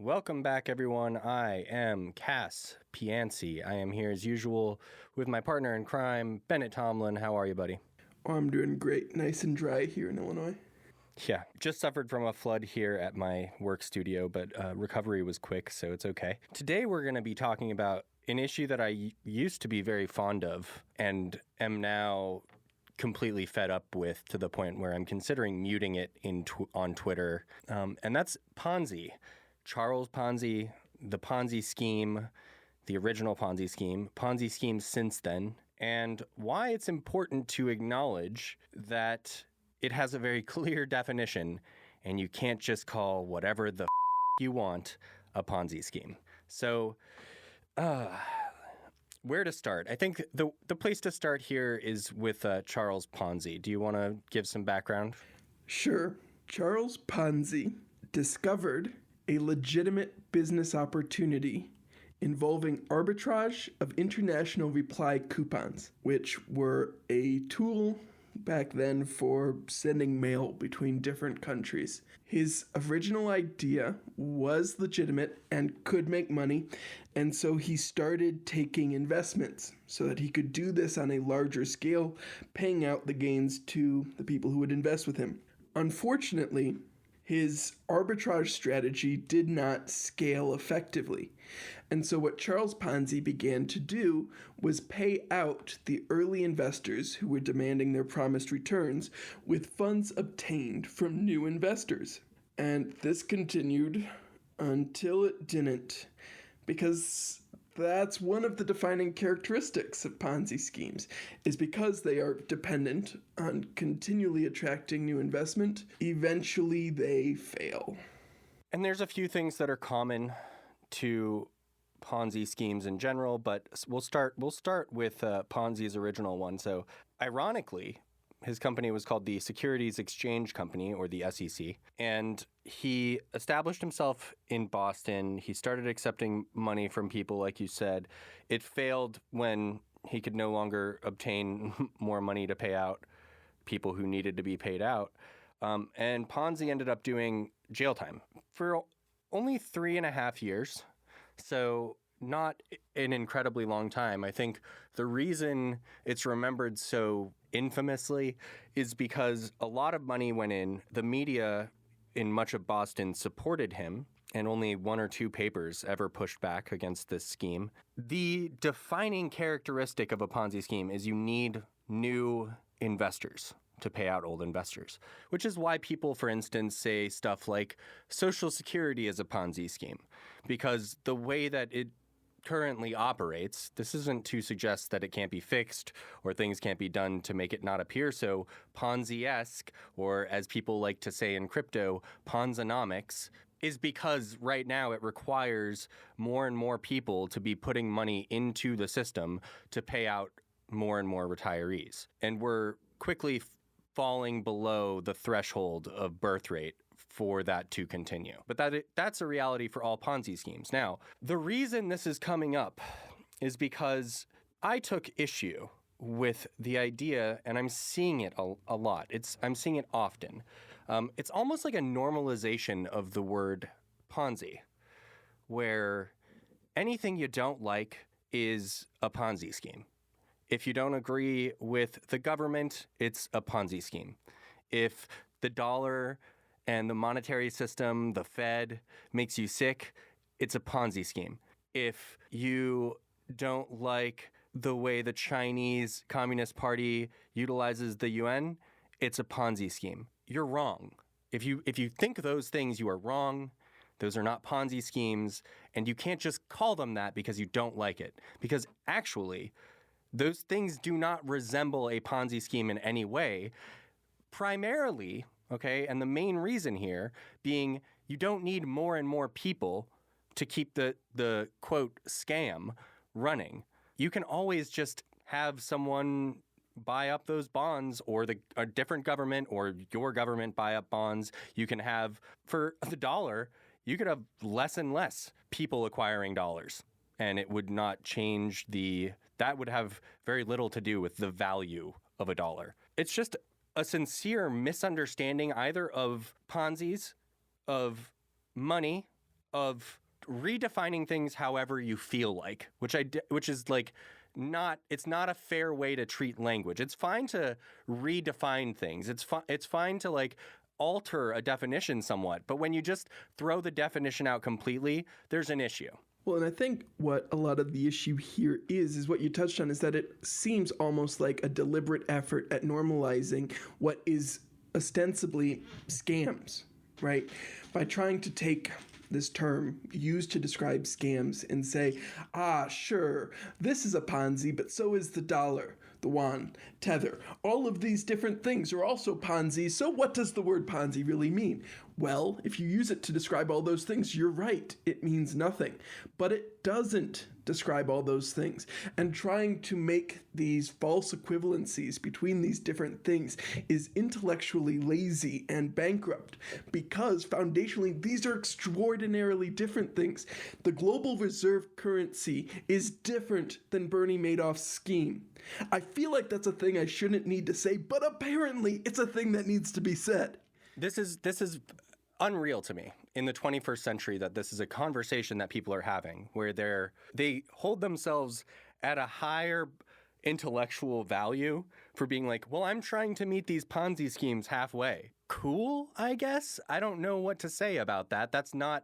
Welcome back, everyone. I am Cass Piancey. I am here as usual with my partner in crime, Bennett Tomlin. How are you, buddy? Oh, I'm doing great. Nice and dry here in Illinois. Yeah, just suffered from a flood here at my work studio, but recovery was quick, so it's okay. Today we're going to be talking about an issue that I used to be very fond of and am now completely fed up with, to the point where I'm considering muting it on Twitter, and that's Ponzi. Charles Ponzi, the Ponzi scheme, the original Ponzi scheme, Ponzi schemes since then, and why it's important to acknowledge that it has a very clear definition, and you can't just call whatever the you want a Ponzi scheme. So, where to start? I think the place to start here is with Charles Ponzi. Do you want to give some background? Sure. Charles Ponzi discovered a legitimate business opportunity involving arbitrage of international reply coupons, which were a tool back then for sending mail between different countries. His original idea was legitimate and could make money, and so he started taking investments so that he could do this on a larger scale, paying out the gains to the people who would invest with him. Unfortunately, his arbitrage strategy did not scale effectively. And so what Charles Ponzi began to do was pay out the early investors who were demanding their promised returns with funds obtained from new investors. And this continued until it didn't, because that's one of the defining characteristics of Ponzi schemes, is because they are dependent on continually attracting new investment, eventually they fail. And there's a few things that are common to Ponzi schemes in general, but we'll start with Ponzi's original one. So, ironically, his company was called the Securities Exchange Company, or the SEC, and he established himself in Boston. He started accepting money from people, like you said. It failed when he could no longer obtain more money to pay out people who needed to be paid out. And Ponzi ended up doing jail time for only 3.5 years. So not an incredibly long time. I think the reason it's remembered so infamously is because a lot of money went in. The media in much of Boston supported him, and only one or two papers ever pushed back against this scheme. The defining characteristic of a Ponzi scheme is you need new investors to pay out old investors, which is why people, for instance, say stuff like Social Security is a Ponzi scheme, because the way that it currently operates, this isn't to suggest that it can't be fixed or things can't be done to make it not appear so Ponzi-esque, or as people like to say in crypto, Ponzonomics, is because right now it requires more and more people to be putting money into the system to pay out more and more retirees. And we're quickly falling below the threshold of birth rate for that to continue. But that's a reality for all Ponzi schemes. Now, the reason this is coming up is because I took issue with the idea, and I'm seeing it a lot. I'm seeing it often. It's almost like a normalization of the word Ponzi, where anything you don't like is a Ponzi scheme. If you don't agree with the government, it's a Ponzi scheme. If the dollar and the monetary system, the Fed, makes you sick, it's a Ponzi scheme. If you don't like the way the Chinese Communist Party utilizes the UN, it's a Ponzi scheme. You're wrong. If you think those things, you are wrong. Those are not Ponzi schemes, and you can't just call them that because you don't like it. Because actually, those things do not resemble a Ponzi scheme in any way. Primarily, okay, and the main reason here being you don't need more and more people to keep the quote scam running. You can always just have someone buy up those bonds, or a different government or your government buy up bonds. You can have, for the dollar, you could have less and less people acquiring dollars, and it would not change that would have very little to do with the value of a dollar. It's just a sincere misunderstanding either of Ponzi's, of money, of redefining things however you feel like, which is like it's not a fair way to treat language. It's fine to redefine things. It's fine to like alter a definition somewhat, but when you just throw the definition out completely, there's an issue. Well, and I think what a lot of the issue here is what you touched on, is that it seems almost like a deliberate effort at normalizing what is ostensibly scams, right? By trying to take this term used to describe scams and say, sure, this is a Ponzi, but so is the dollar, the yuan, tether. All of these different things are also Ponzi, so what does the word Ponzi really mean? Well, if you use it to describe all those things, you're right, it means nothing. But it doesn't describe all those things. And trying to make these false equivalencies between these different things is intellectually lazy and bankrupt, because foundationally, these are extraordinarily different things. The global reserve currency is different than Bernie Madoff's scheme. I feel like that's a thing I shouldn't need to say, but apparently it's a thing that needs to be said. This is unreal to me in the 21st century that this is a conversation that people are having, where they hold themselves at a higher intellectual value for being like, well, I'm trying to meet these Ponzi schemes halfway. Cool, I guess. I don't know what to say about that. That's not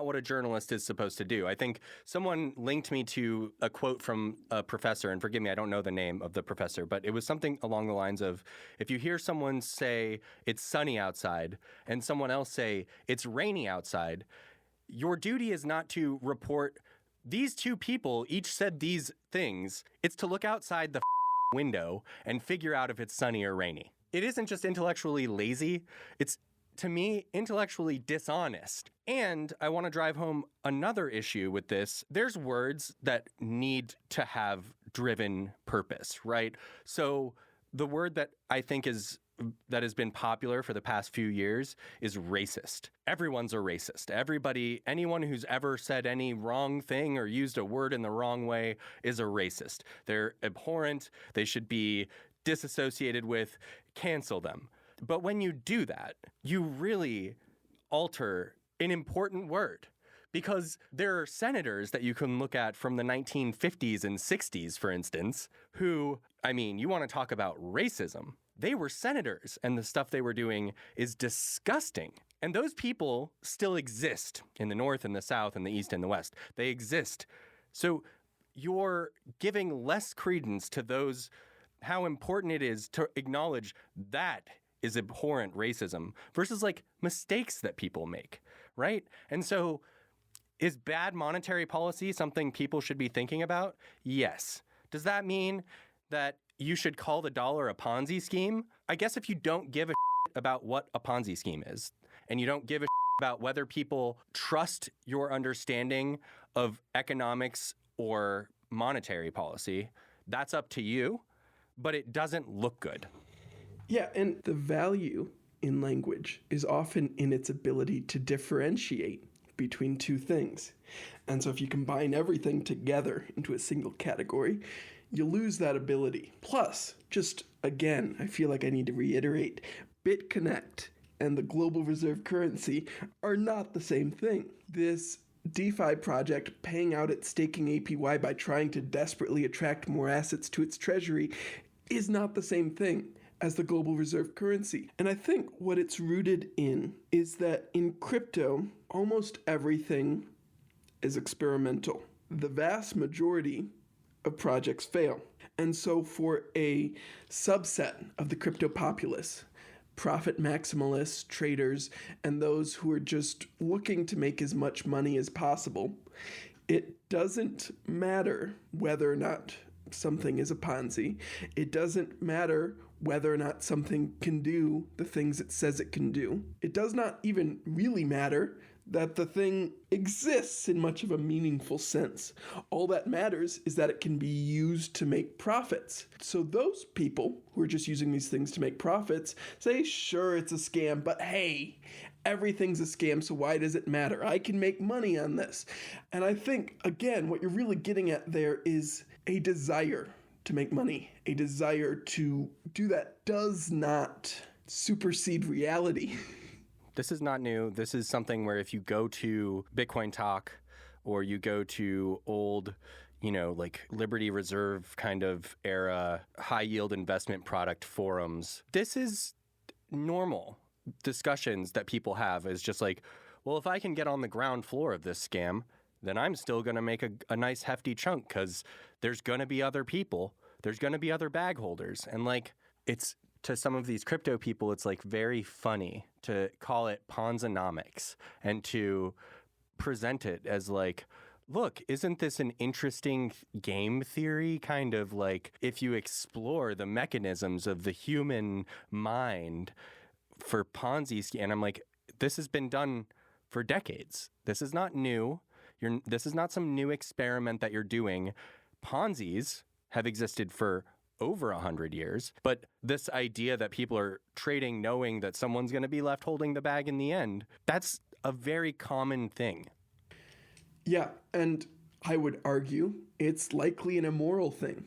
what a journalist is supposed to do. I think someone linked me to a quote from a professor, and forgive me, I don't know the name of the professor, but it was something along the lines of, if you hear someone say it's sunny outside and someone else say it's rainy outside, your duty is not to report these two people each said these things. It's to look outside the window and figure out if it's sunny or rainy. It isn't just intellectually lazy. It's, to me, intellectually dishonest. And I want to drive home another issue with this. There's words that need to have driven purpose, right? So the word that I think that has been popular for the past few years is racist. Everyone's a racist. Anyone who's ever said any wrong thing or used a word in the wrong way is a racist. They're abhorrent. They should be disassociated with. Cancel them. But when you do that, you really alter an important word, because there are senators that you can look at from the 1950s and 60s, for instance, who, you want to talk about racism. They were senators, and the stuff they were doing is disgusting. And those people still exist in the North and the South and the East and the West. They exist. So you're giving less credence to those, how important it is to acknowledge that is abhorrent racism versus like mistakes that people make, right? And so is bad monetary policy something people should be thinking about? Yes. Does that mean that you should call the dollar a Ponzi scheme? I guess if you don't give a about what a Ponzi scheme is, and you don't give a about whether people trust your understanding of economics or monetary policy, that's up to you, but it doesn't look good. Yeah, and the value in language is often in its ability to differentiate between two things. And so if you combine everything together into a single category, you lose that ability. Plus, just again, I feel like I need to reiterate, BitConnect and the global reserve currency are not the same thing. This DeFi project paying out its staking APY by trying to desperately attract more assets to its treasury is not the same thing as the global reserve currency. And I think what it's rooted in is that in crypto, almost everything is experimental. The vast majority of projects fail. And so for a subset of the crypto populace, profit maximalists, traders, and those who are just looking to make as much money as possible, it doesn't matter whether or not something is a Ponzi. It doesn't matter whether or not something can do the things it says it can do. It does not even really matter that the thing exists in much of a meaningful sense. All that matters is that it can be used to make profits. So those people who are just using these things to make profits say, sure, it's a scam, but hey, everything's a scam, so why does it matter? I can make money on this. And I think, again, what you're really getting at there is a desire to make money. A desire to do that does not supersede reality. This is not new. This is something where if you go to Bitcoin Talk or you go to old, like Liberty Reserve kind of era high yield investment product forums, this is normal discussions that people have. Is just like, well, if I can get on the ground floor of this scam, then I'm still going to make a nice hefty chunk because there's going to be other people. There's going to be other bag holders. And like, it's to some of these crypto people, it's like very funny to call it Ponzonomics and to present it as like, look, isn't this an interesting game theory? Kind of like if you explore the mechanisms of the human mind for Ponzi scheme. And I'm like, this has been done for decades. This is not new. This is not some new experiment that you're doing. Ponzi's have existed for over 100 years. But this idea that people are trading knowing that someone's going to be left holding the bag in the end, that's a very common thing. Yeah, and I would argue it's likely an immoral thing.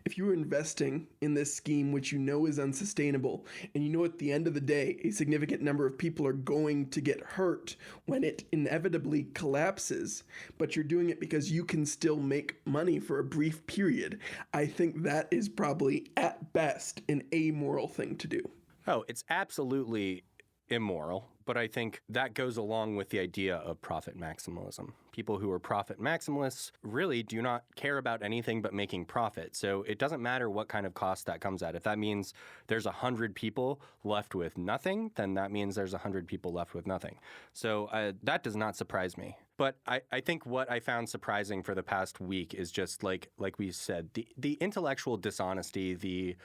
If you are investing in this scheme, which you know is unsustainable, and you know at the end of the day, a significant number of people are going to get hurt when it inevitably collapses, but you're doing it because you can still make money for a brief period, I think that is probably, at best, an amoral thing to do. Oh, it's absolutely immoral, but I think that goes along with the idea of profit maximalism. People who are profit maximalists really do not care about anything but making profit. So it doesn't matter what kind of cost that comes at. If that means there's 100 people left with nothing, then that means there's 100 people left with nothing. So that does not surprise me. But I think what I found surprising for the past week is just like we said, the intellectual dishonesty, the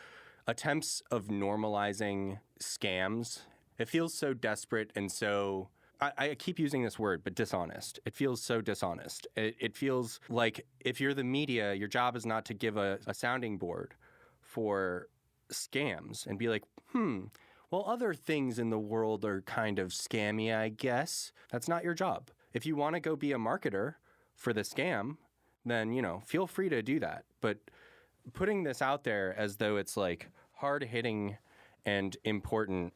attempts of normalizing scams. It feels so desperate and so, I keep using this word, but dishonest. It feels so dishonest. It feels like if you're the media, your job is not to give a sounding board for scams and be like, well, other things in the world are kind of scammy, I guess. That's not your job. If you want to go be a marketer for the scam, then, feel free to do that. But putting this out there as though it's like hard-hitting and important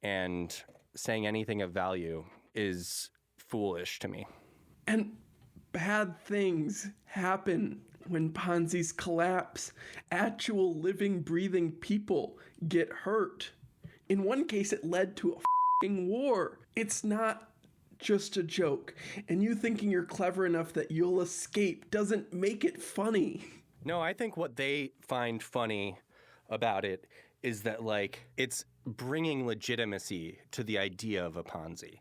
and saying anything of value is foolish to me. And bad things happen when Ponzi's collapse. Actual living, breathing people get hurt. In one case, it led to a f***ing war. It's not just a joke. And you thinking you're clever enough that you'll escape doesn't make it funny. No, I think what they find funny about it is that, like, it's bringing legitimacy to the idea of a Ponzi.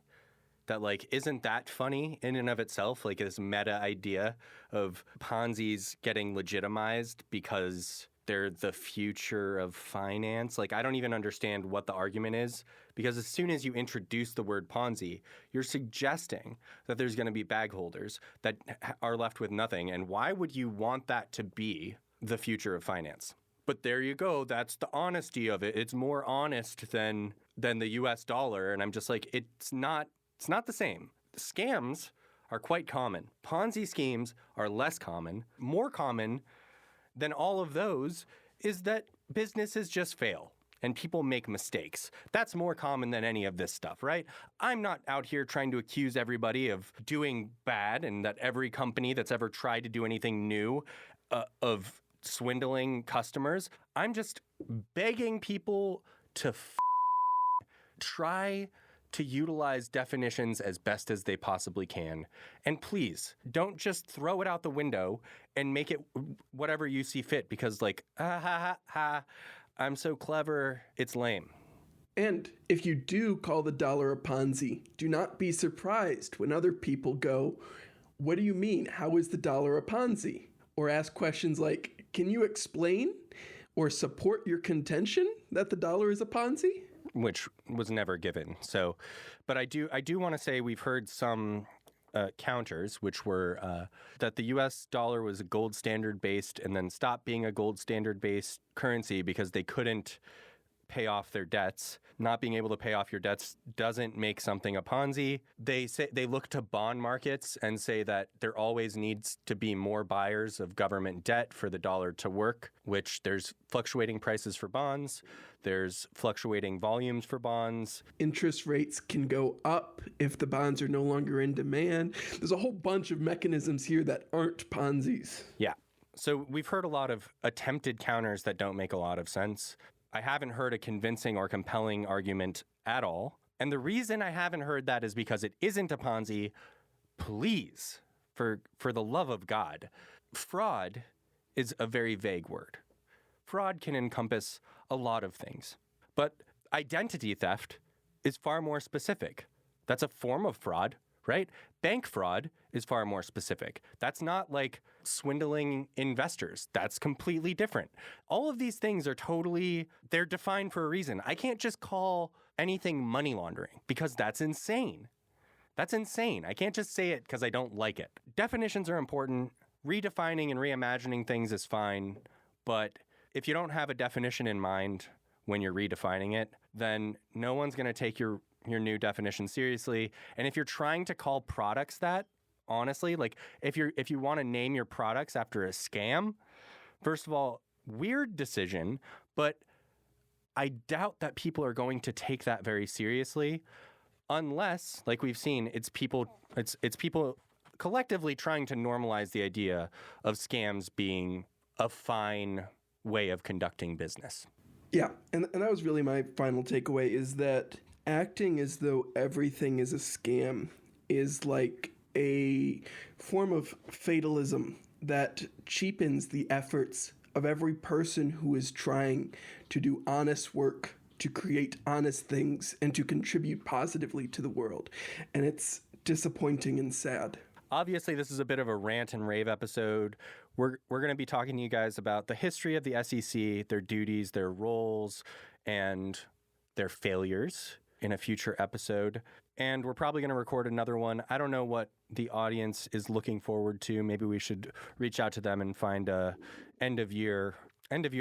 That, like, isn't that funny in and of itself? Like, this meta idea of Ponzi's getting legitimized because they're the future of finance. Like, I don't even understand what the argument is, because as soon as you introduce the word Ponzi, you're suggesting that there's going to be bag holders that are left with nothing. And why would you want that to be the future of finance? But there you go. That's the honesty of it. It's more honest than the US dollar. And I'm just like, it's not the same. Scams are quite common. Ponzi schemes are less common. More common than all of those is that businesses just fail and people make mistakes. That's more common than any of this stuff, right? I'm not out here trying to accuse everybody of doing bad and that every company that's ever tried to do anything new of swindling customers. I'm just begging people to try to utilize definitions as best as they possibly can. And please, don't just throw it out the window and make it whatever you see fit because, like, I'm so clever, it's lame. And if you do call the dollar a Ponzi, do not be surprised when other people go, "What do you mean? How is the dollar a Ponzi?" Or ask questions like, "Can you explain or support your contention that the dollar is a Ponzi?" Which was never given. So, but I do want to say we've heard some counters, which were that the U.S. dollar was a gold standard based and then stopped being a gold standard based currency because they couldn't pay off their debts. Not being able to pay off your debts doesn't make something a Ponzi. They look to bond markets and say that there always needs to be more buyers of government debt for the dollar to work, which there's fluctuating prices for bonds. There's fluctuating volumes for bonds. Interest rates can go up if the bonds are no longer in demand. There's a whole bunch of mechanisms here that aren't Ponzi's. Yeah. So we've heard a lot of attempted counters that don't make a lot of sense. I haven't heard a convincing or compelling argument at all. And the reason I haven't heard that is because it isn't a Ponzi. Please, for the love of God, fraud is a very vague word. Fraud can encompass a lot of things. But identity theft is far more specific. That's a form of fraud, right? Bank fraud is far more specific. That's not like swindling investors. That's completely different. All of these things are they're defined for a reason. I can't just call anything money laundering because that's insane. That's insane. I can't just say it because I don't like it. Definitions are important. Redefining and reimagining things is fine. But if you don't have a definition in mind when you're redefining it, then no one's going to take your new definition seriously. And if you're trying to call products that, honestly, like if you want to name your products after a scam, first of all, weird decision, but I doubt that people are going to take that very seriously unless, like we've seen, it's people collectively trying to normalize the idea of scams being a fine way of conducting business. Yeah, and that was really my final takeaway, is that acting as though everything is a scam is like a form of fatalism that cheapens the efforts of every person who is trying to do honest work, to create honest things, and to contribute positively to the world. And it's disappointing and sad. Obviously, this is a bit of a rant and rave episode. We're going to be talking to you guys about the history of the SEC, their duties, their roles, and their failures in a future episode. And we're probably going to record another one. I don't know what the audience is looking forward to. Maybe we should reach out to them and find a end of year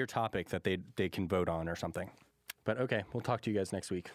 topic that they can vote on or something. But okay, we'll talk to you guys next week.